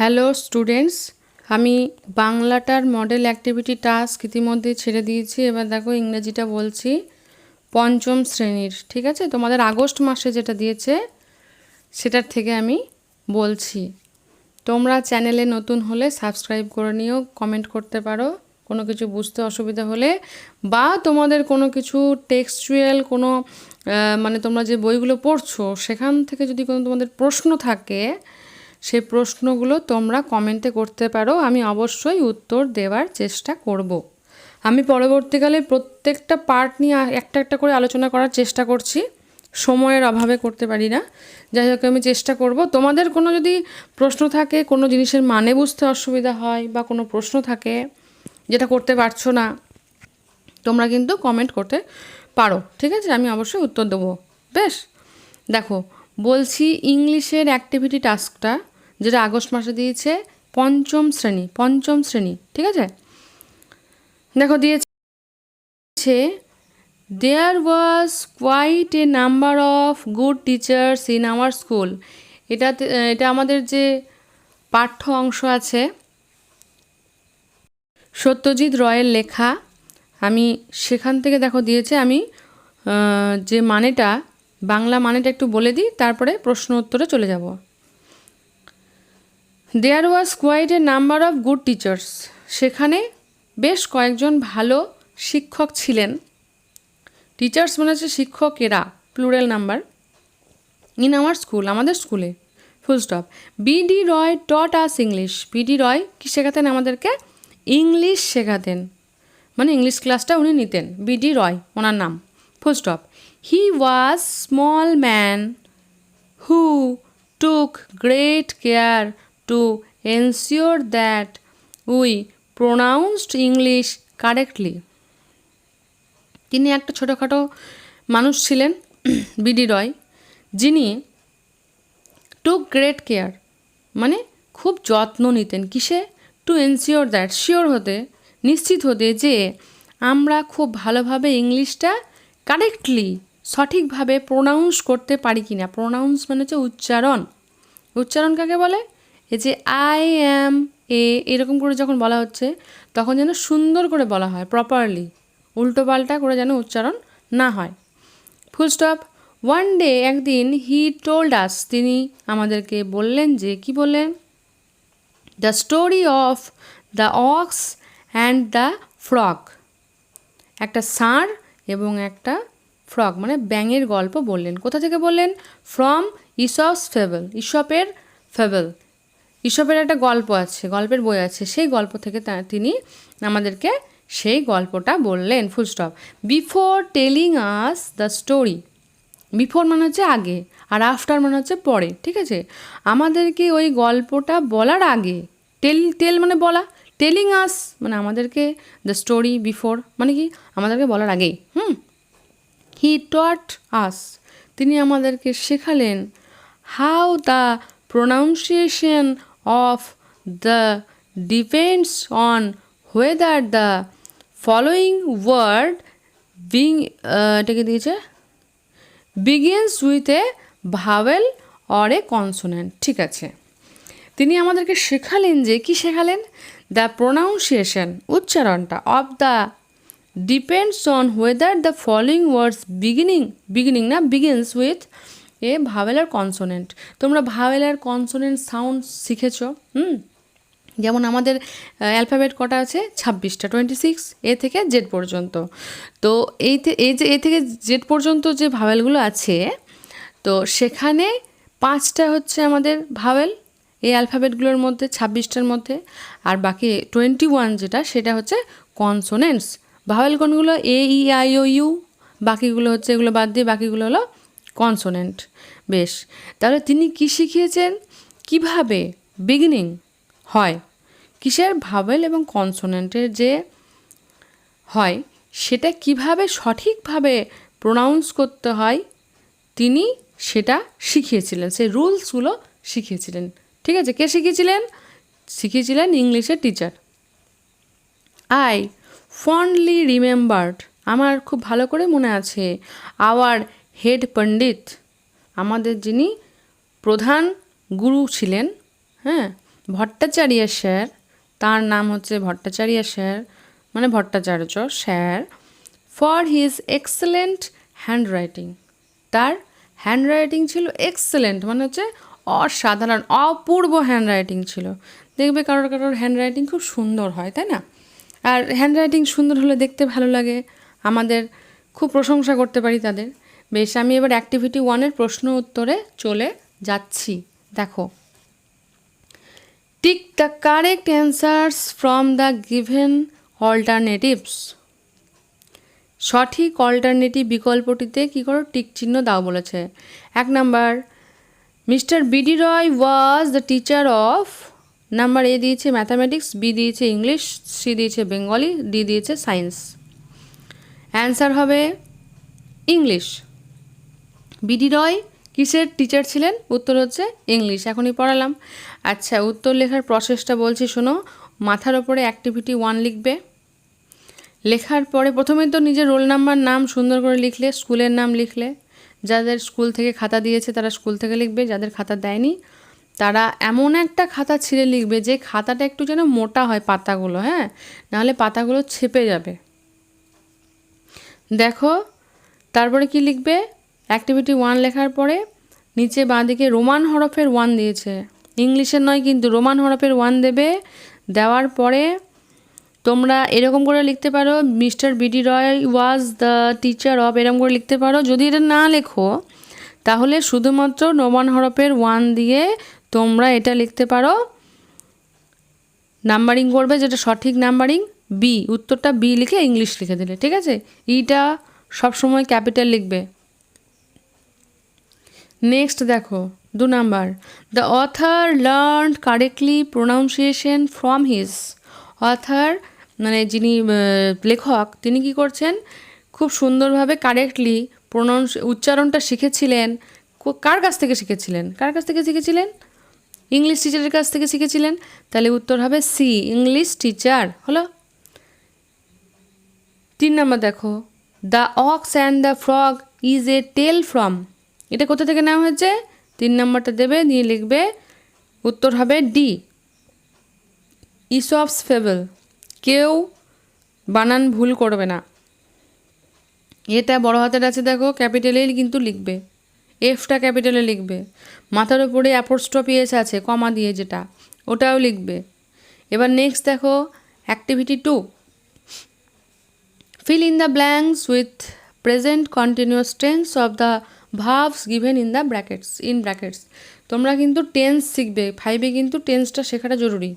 Hello students, আমি বাংলাটার model activity task ইতিমধ্যে ছেড়ে দিয়েছি। এবার দেখো ইংরেজিটা বলছি, পঞ্চম শ্রেণীর। ঠিক আছে, তোমাদের আগস্ট মাসে যেটা দিয়েছে সেটার থেকে আমি বলছি। তোমরা চ্যানেলে নতুন হলে সাবস্ক্রাইব করে নিও, কমেন্ট করতে পারো কোনো কিছু বুঝতে অসুবিধা হলে, বা তোমাদের কোনো কিছু টেক্সচুয়াল কোনো মানে তোমরা যে বইগুলো পড়ছো সেখান থেকে যদি কোনো তোমাদের প্রশ্ন থাকে সেই প্রশ্নগুলো তোমরা কমেন্টে করতে পারো। আমি অবশ্যই উত্তর দেওয়ার চেষ্টা করব। আমি পরবর্তীকালে প্রত্যেকটা পার্ট নিয়ে একটা একটা করে আলোচনা করার চেষ্টা করছি, সময়ের অভাবে করতে পারি না। যাই হোক, আমি চেষ্টা করব। তোমাদের কোনো যদি প্রশ্ন থাকে, কোনো জিনিসের মানে বুঝতে অসুবিধা হয় বা কোনো প্রশ্ন থাকে যেটা করতে পারছো না, তোমরা কিন্তু কমেন্ট করতে পারো। ঠিক আছে, আমি অবশ্যই উত্তর দেবো। বেশ, দেখো বলছি ইংলিশের অ্যাক্টিভিটি টাস্কটা যেটা আগস্ট মাসে দিয়েছে, পঞ্চম শ্রেণী। ঠিক আছে, দেখো দিয়েছে, there was quite a number of good teachers in our school. এটা আমাদের যে পাঠ্য অংশ আছে, সত্যজিৎ রয়ের লেখা। আমি সেখান থেকে দেখো দিয়েছে, আমি যে মানেটা বাংলা মানেটা একটু বলে দিই, তারপরে প্রশ্ন উত্তরে চলে যাব। There was quite a number of good teachers, সেখানে বেশ কয়েকজন ভালো শিক্ষক ছিলেন। টিচার্স মানে হচ্ছে শিক্ষকেরা, plural number. In our school, আমাদের স্কুলে, ফুল স্টপ। বিডি রয় টট আস ইংলিশ। বিডি রয় কি শেখাতেন আমাদেরকে? ইংলিশ শেখাতেন, মানে ইংলিশ ক্লাসটা উনি নিতেন। বিডি রয় ওনার নাম, full stop. He was small man who took great care to ensure that we pronounced English correctly. তিনি একটা ছোটোখাটো মানুষ ছিলেন, বিডি রয়, যিনি টুক গ্রেট কেয়ার মানে খুব যত্ন নিতেন। কিসে? টু এনশিওর দ্যাট, শিওর হতে, নিশ্চিত হতে যে আমরা খুব ভালোভাবে ইংলিশটা কারেক্টলি, সঠিকভাবে প্রোনাউন্স করতে পারি কি না। প্রোনাউন্স মানে হচ্ছে উচ্চারণ। উচ্চারণ কাকে বলে? এই যে আই অ্যাম এ এরকম করে যখন বলা হচ্ছে তখন যেন সুন্দর করে বলা হয়, প্রপারলি, উল্টো পাল্টা করে যেন উচ্চারণ না হয়। Full stop. ওয়ান ডে, একদিন, হি টোল্ড আস, তিনি আমাদেরকে বললেন যে, কি বললেন? The story of the ox and the frog. একটা ষাঁড় এবং একটা ফ্রগ মানে ব্যাঙের গল্প বললেন। কোথা থেকে বললেন? ফ্রম ইসপস ফেবল, ইসপের ফেবল। ইসপের একটা গল্প আছে, গল্পের বই আছে, সেই গল্প থেকে তিনি আমাদেরকে সেই গল্পটা বললেন। Full stop. Before telling us the story, before মানে হচ্ছে আগে, আর আফটার মানে হচ্ছে পরে। ঠিক আছে, আমাদেরকে ওই গল্পটা বলার আগে, টেল মানে বলা, টেলিং আস মানে আমাদেরকে, দ্য স্টোরি বিফোর মানে কি আমাদেরকে বলার আগেই। হি টট আস, তিনি আমাদেরকে শেখালেন, how the pronunciation of the depends on whether the following word being, এটাকে দিয়েছে, begins with a vowel or a consonant. ঠিক আছে, তিনি আমাদেরকে শেখালেন যে, কি শেখালেন? দ্য প্রোনাউন্সিয়েশন, উচ্চারণটা, of the depends on whether the following words begins with a vowel R consonant. তোমরা ভাওয়েল আর কনসোনেন্ট সাউন্ড শিখেছো। যেমন আমাদের অ্যালফাবেট কটা আছে? 26টা, 26, এ থেকে জেড পর্যন্ত। তো এই যে এ থেকে জেড পর্যন্ত যে ভাওয়েলগুলো আছে, তো সেখানে 5টা হচ্ছে আমাদের ভাওয়েল এই অ্যালফাবেটগুলোর মধ্যে, 26টার মধ্যে, আর বাকি 21 যেটা, সেটা হচ্ছে কনসোনেন্টস। ভাওয়েল কোনগুলো? এ, ই, আই, ও, ইউ। বাকিগুলো হচ্ছে, এগুলো বাদ দিয়ে বাকিগুলো হলো কনসোনেন্ট। বেশ, তাহলে তিনি কি শিখিয়েছেন? কিভাবে বিগিনিং হয়, কিসের? ভাওয়েল এবং কনসোনেন্টের যে হয়, সেটা কিভাবে সঠিকভাবে প্রোনাউন্স করতে হয়, তিনি সেটা শিখিয়েছিলেন, সেই রুলসগুলো শিখিয়েছিলেন। ঠিক আছে, কে শিখিয়েছিলেন? ইংলিশের টিচার। আই ফন্ডলি রিমেম্বার্ড, আমার খুব ভালো করে মনে আছে, আওয়ার হেড পণ্ডিত, আমাদের যিনি প্রধান গুরু ছিলেন, ভট্টাচার্য স্যার, তার নাম হচ্ছে ভট্টাচার্য স্যার, মানে Bhattacharya sir, for his excellent handwriting. তার হ্যান্ডরাইটিং ছিল এক্সেলেন্ট, মানে হচ্ছে অসাধারণ, অপূর্ব হ্যান্ডরাইটিং ছিল। দেখবে কারোর কারোর হ্যান্ডরাইটিং খুব সুন্দর হয়, তাই না? আর হ্যান্ডরাইটিং সুন্দর হলে দেখতে ভালো লাগে, আমাদের খুব প্রশংসা করতে পারি তাদের। বেশ, আমি এবার অ্যাক্টিভিটি 1-এর প্রশ্ন উত্তরে চলে যাচ্ছি। দেখো, tick the correct answers from the given alternatives. সঠিক অল্টারনেটিভ বিকল্পটিতে কী করো, টিক চিহ্ন দাও বলেছে। 1 number, mister BD Roy was the teacher of, number A দিয়েছে ম্যাথামেটিক্স, বি দিয়েছে ইংলিশ, সি দিয়েছে বেঙ্গলি, ডি দিয়েছে সায়েন্স। অ্যান্সার হবে ইংলিশ। বিডি রয় কিসের টিচার ছিলেন? উত্তর হচ্ছে ইংলিশ। এখনই পড়ালাম। আচ্ছা, উত্তর লেখার প্রসেসটা বলছি শোনো। মাথার ওপরে অ্যাক্টিভিটি 1 লিখবে। লেখার পরে প্রথমে তো নিজের রোল নাম্বার, নাম সুন্দর করে লিখলে, স্কুলের নাম লিখলে। যাদের স্কুল থেকে খাতা দিয়েছে তারা স্কুল থেকে লিখবে, যাদের খাতা দেয়নি তারা এমন একটা খাতা ছিঁড়ে লিখবে যে খাতাটা একটু যেন মোটা হয় পাতাগুলো, হ্যাঁ, নাহলে পাতাগুলো ছেপে যাবে। দেখো, তারপরে কি লিখবে? অ্যাক্টিভিটি 1 লেখার পরে নিচে বাঁদিকে রোমান হরফের 1 দিয়েছে, ইংলিশের নয় কিন্তু, রোমান হরফের 1 দেবে। দেওয়ার পরে তোমরা এরকম করে লিখতে পারো, mister BD Roy was the teacher of, এরকম করে লিখতে পারো। যদি এটা না লেখো তাহলে শুধুমাত্র রোমান হরফের 1 দিয়ে তোমরা এটা লিখতে পারো, নাম্বারিং করবে যেটা সঠিক নাম্বারিং, বি, উত্তরটা বি লিখে ইংলিশ লিখে দিলে, ঠিক আছে? ইটা সবসময় ক্যাপিটাল লিখবে। নেক্সট দেখো 2 number, the author learned correctly pronunciation from his. Other মানে যিনি লেখক, তিনি কি করছেন, খুব সুন্দরভাবে কারেক্টলি উচ্চারণটা শিখেছিলেন। কার কাছ থেকে শিখেছিলেন? কার কাছ থেকে শিখেছিলেন? ইংলিশ টিচারের কাছ থেকে শিখেছিলেন। তাহলে উত্তর হবে সি, ইংলিশ টিচার হলো। 3 নাম্বার দেখো, the ox and the frog is a tale from. এটা কোথা থেকে নেওয়া হয়েছে? 3 নাম্বারটা দেবে, নিয়ে লিখবে, উত্তর হবে ডি, ইসপস ফেবল। কেউ বানান ভুল করবে না। এটা বড় হাতের আছে দেখো, ক্যাপিটালেই কিন্তু লিখবে, এফটা ক্যাপিটালে লিখবে। মাথার উপরে অ্যাপোস্ট্রফি এস আছে কমা দিয়ে, যেটা ওটাও লিখবে। এবার নেক্সট দেখো activity 2, fill in the blanks with present continuous tense of the verbs given in the brackets. তোমরা কিন্তু টেন্স শিখবে, 5-এ কিন্তু টেন্সটা শেখাটা জরুরি।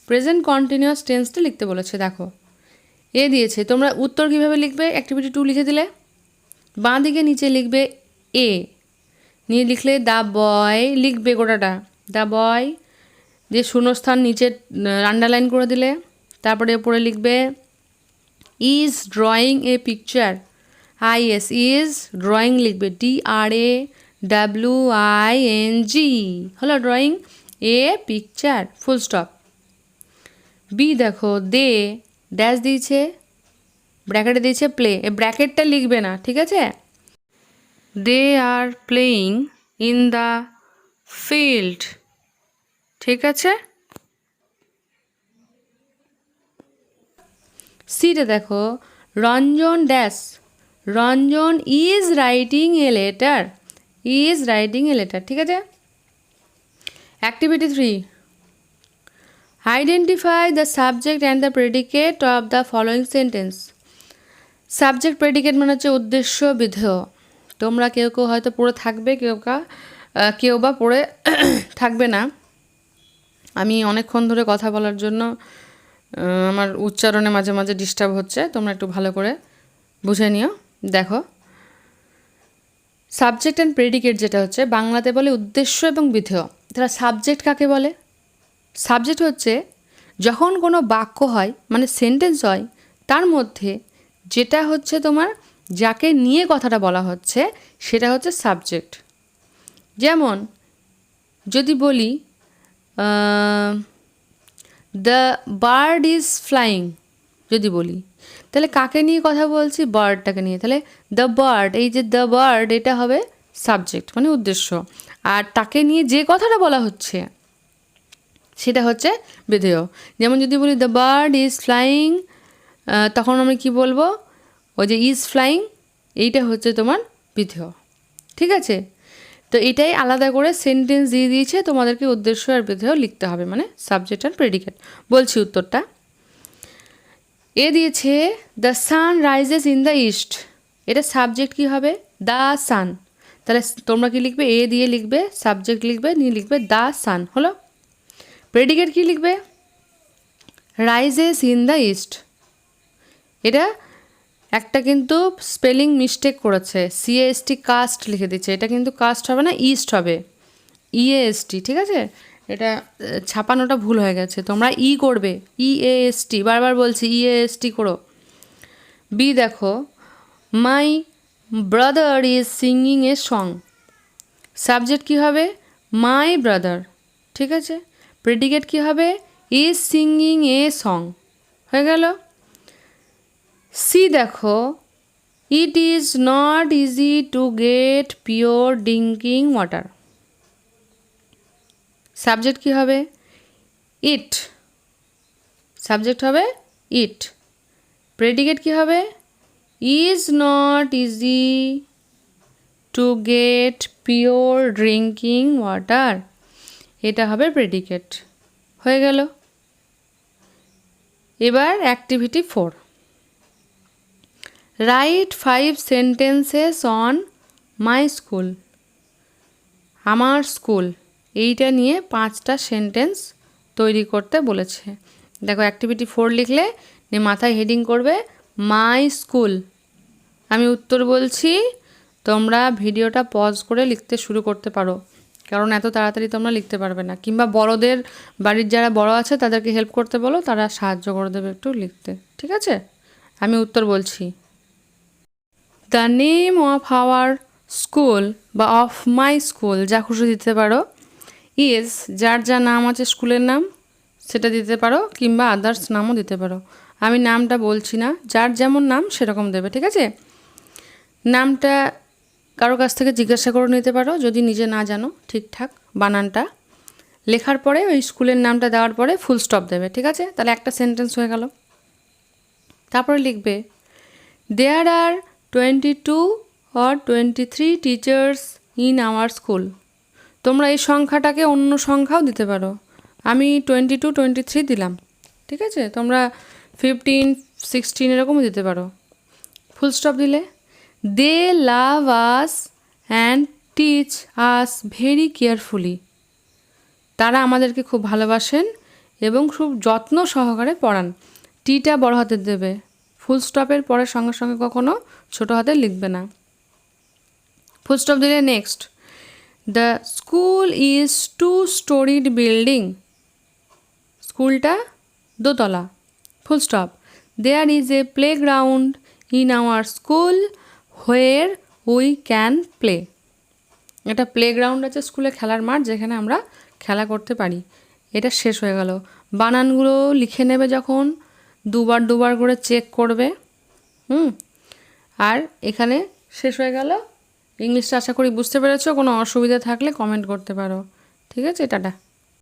প্রেজেন্ট কন্টিনিউয়াস টেন্সটা লিখতে বলেছে। দেখো এ দিয়েছে, তোমরা উত্তর কীভাবে লিখবে? অ্যাক্টিভিটি 2 লিখে দিলে, বাঁ দিকে নিচে লিখবে এ, নিয়ে লিখলে দ্য বয়, লিখবে গোটাটা দ্য বয়, যে শূন্যস্থান নিচে আন্ডারলাইন করে দিলে, তারপরে উপরে লিখবে is drawing a picture, I S, is drawing লিখবে, DRAWING হলো drawing a picture, full stop. B দেখো, দে ড্যাশ দিয়েছে, ব্র্যাকেটে দিয়েছে প্লে, এ ব্র্যাকেটটা লিখবে না, ঠিক আছে? They are playing in the field, ঠিক আছে? সিটা দেখো, Ranjan dash, Ranjan is writing a letter, is writing a letter, ঠিক আছে? Activity 3, identify the subject and the predicate of the following sentence. Subject predicate মানে হচ্ছে উদ্দেশ্য বিধেয়। তোমরা কেউ কেউ হয়তো পড়ে থাকবে, কেউ বা পড়ে থাকবে না। আমি অনেকক্ষণ ধরে কথা বলার জন্য আমার উচ্চারণে মাঝে মাঝে ডিস্টার্ব হচ্ছে, তোমরা একটু ভালো করে বুঝে নিও। দেখো, সাবজেক্ট অ্যান্ড প্রেডিকেট যেটা হচ্ছে বাংলাতে বলে উদ্দেশ্য এবং বিধেয়। তাহলে সাবজেক্ট কাকে বলে? সাবজেক্ট হচ্ছে যখন কোনো বাক্য হয়, মানে সেন্টেন্স হয়, তার মধ্যে যেটা হচ্ছে তোমার যাকে নিয়ে কথাটা বলা হচ্ছে সেটা হচ্ছে সাবজেক্ট। যেমন যদি বলি দ্য বার্ড ইজ ফ্লাইং, যদি বলি তাহলে কাকে নিয়ে কথা বলছি? বার্ডটাকে নিয়ে। তাহলে দ্য বার্ড, এই যে দ্য বার্ড, এটা হবে সাবজেক্ট মানে উদ্দেশ্য। আর তাকে নিয়ে যে কথাটা বলা হচ্ছে সেটা হচ্ছে বিধেয়। যেমন যদি বলি দ্য বার্ড ইজ ফ্লাইং, তখন আমি কি বলবো, ওই যে ইজ ফ্লাইং, এইটা হচ্ছে তোমার বিধেয়। ঠিক আছে, তো এটাই আলাদা করে সেন্টেন্স দিয়ে দিয়েছে, তোমাদেরকে উদ্দেশ্য আর বিধেয় লিখতে হবে, মানে সাবজেক্ট আর প্রেডিকেট। বলছি উত্তরটা। এ দিয়েছে the sun rises in the east, এটা সাবজেক্ট কি হবে, দ্য সান। তাহলে তোমরা কি লিখবে, এ দিয়ে লিখবে, সাবজেক্ট লিখবে, নিয়ে লিখবে দ্য সান, হলো। প্রেডিকেট কি লিখবে, রাইজেস ইন দ্য ইস্ট। এটা একটা কিন্তু স্পেলিং মিস্টেক করেছে, সিএএসটি কাস্ট লিখে দিচ্ছে, এটা কিন্তু কাস্ট হবে না, ইস্ট হবে, ইএএসটি। ঠিক আছে, এটা ছাপানোটা ভুল হয়ে গেছে, তোমরা ই করবে, ইএএসটি, বারবার বলছি ইএএসটি করো। বি দেখো, my brother is singing a song, subject কী হবে, মাই ব্রাদার। ঠিক আছে, প্রেডিকেট কী হবে, ইজ সিঙ্গিং এ সং, হয়ে গেল। সি দেখো, it is not easy to get pure drinking water, subject কী হবে, ইট, সাবজেক্ট হবে ইট। প্রেডিকেট কী হবে, is not easy to get pure drinking water, এটা হবে প্রেডিকেট, হয়ে গেল। এবার activity 4, write 5 sentences on my school, আমার স্কুল, এইটা নিয়ে 5টা সেন্টেন্স তৈরি করতে বলেছে। দেখো অ্যাক্টিভিটি 4 লিখলে নিয়ে মাথায় হেডিং করবে মাই স্কুল। আমি উত্তর বলছি, তোমরা ভিডিওটা পজ করে লিখতে শুরু করতে পারো, কারণ এত তাড়াতাড়ি তোমরা লিখতে পারবে না, কিংবা বড়দের বাড়ির যারা বড় আছে তাদেরকে হেল্প করতে বলো, তারা সাহায্য করে দেবে একটু লিখতে। ঠিক আছে, আমি উত্তর বলছি। The name of our school বা অফ মাই স্কুল, যা খুশি দিতে পারো, ইজ, যার যা নাম আছে স্কুলের নাম সেটা দিতে পারো, কিংবা আদার্স নামও দিতে পারো। আমি নামটা বলছি না, যার যেমন নাম সেরকম দেবে। ঠিক আছে, নামটা কারো কাছ থেকে জিজ্ঞাসা করে নিতে পারো যদি নিজে না জানো ঠিকঠাক বানানটা। লেখার পরে ওই স্কুলের নামটা দেওয়ার পরে ফুল স্টপ দেবে। ঠিক আছে, তাহলে একটা সেন্টেন্স হয়ে গেল। তারপরে লিখবে দেয়ার আর 22 or 23 teachers in our school. তোমরা এই সংখ্যাটাকে অন্য সংখ্যাও দিতে পারো, আমি 22, 23 দিলাম। ঠিক আছে, তোমরা 15, 16 এরকমও দিতে পারো। ফুল স্টপ দিলে they love us and teach us very carefully, তারা আমাদেরকে খুব ভালোবাসেন এবং খুব যত্ন সহকারে পড়ান। টিটা বড় হাতের দেবে, ফুল স্টপের পরে সঙ্গে সঙ্গে কখনো ছোটো হাতে লিখবে না। ফুল স্টপ দিলে next, the school is 2-storied building, স্কুলটা দোতলা। Full stop. There is a playground in our school where we can play, এটা প্লেগ্রাউন্ড আছে স্কুলে, খেলার মাঠ যেখানে আমরা খেলা করতে পারি। এটা শেষ হয়ে গেল। বানানগুলো লিখে নেবে যখন, দুবার দুবার করে চেক করবে। আর এখানে শেষ হয়ে গেল। ইংলিশটা আশা করি বুঝতে পেরেছো, কোনো অসুবিধা থাকলে কমেন্ট করতে পারো। ঠিক আছে, টাটা।